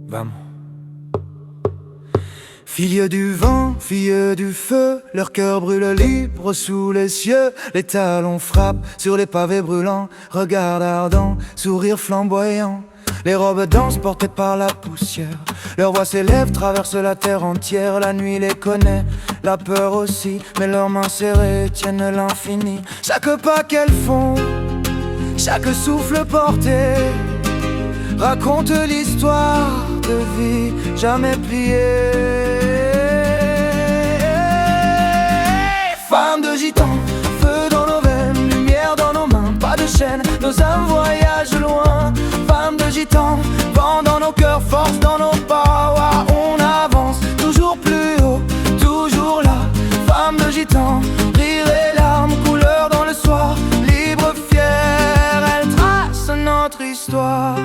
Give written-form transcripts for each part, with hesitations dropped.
Vamos. Filles du vent, filles du feu, leur cœur brûle libre sous les cieux. Les talons frappent sur les pavés brûlants, regard ardent, sourire flamboyant. Les robes dansent portées par la poussière, leur voix s'élève, traverse la terre entière. La nuit les connaît, la peur aussi, mais leurs mains serrées tiennent l'infini. Chaque pas qu'elles font, chaque souffle porté raconte l'histoire de vie jamais pliée. Femmes de gitans, feu dans nos veines, lumière dans nos mains, pas de chaîne, nos âmes voyagent loin. Femmes de gitans, vent dans nos cœurs, force dans nos pas, on avance toujours plus haut, toujours là. Femmes de gitans, rire et larmes, couleur dans le soir, libre, fière, elles tracent notre histoire.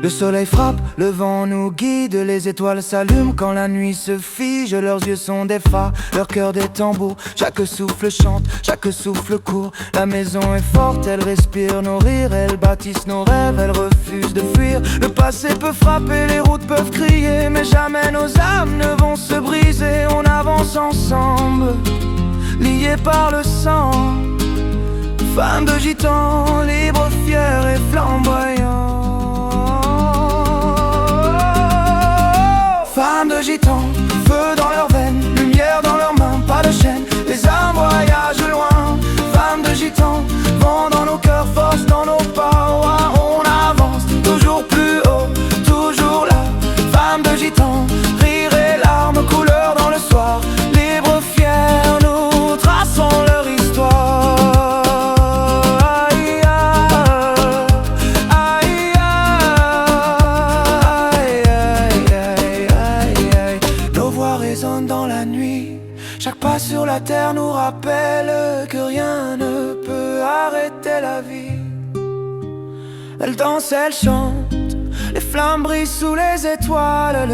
Le soleil frappe, le vent nous guide, les étoiles s'allument quand la nuit se fige. Leurs yeux sont des phares, leur cœur des tambours. Chaque souffle chante, chaque souffle court. La maison est forte, elle respire nos rires, elles bâtissent nos rêves, elles refusent de fuir. Le passé peut frapper, les routes peuvent crier, mais jamais nos âmes ne vont se briser. On avance ensemble, liés par le sang. Femmes de gitans, libres, fiers et flamboyants. Femmes de gitans, feu dans leurs veines, lumière dans leurs mains, pas de chaîne, les âmes voyagent loin. Femmes de gitans, vent dans nos cœurs, force dans nos pas, on avance toujours plus haut, toujours là. Femmes de gitans, rire et larmes, couleur dans le soir, libres, fiers, nous traçons leur histoire. Résonne dans la nuit, chaque pas sur la terre nous rappelle que rien ne peut arrêter la vie. Elle danse, elle chante, les flammes brillent sous les étoiles,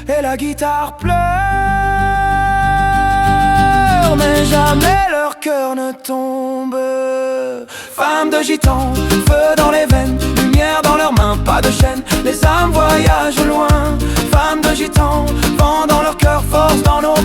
et la guitare pleure, mais jamais leur cœur ne tombe. Femmes de gitans, feu dans les veines, lumière dans leurs mains, pas de chaîne, les âmes voyagent loin. Femmes de gitans, vent dans leur cœur, force dans nos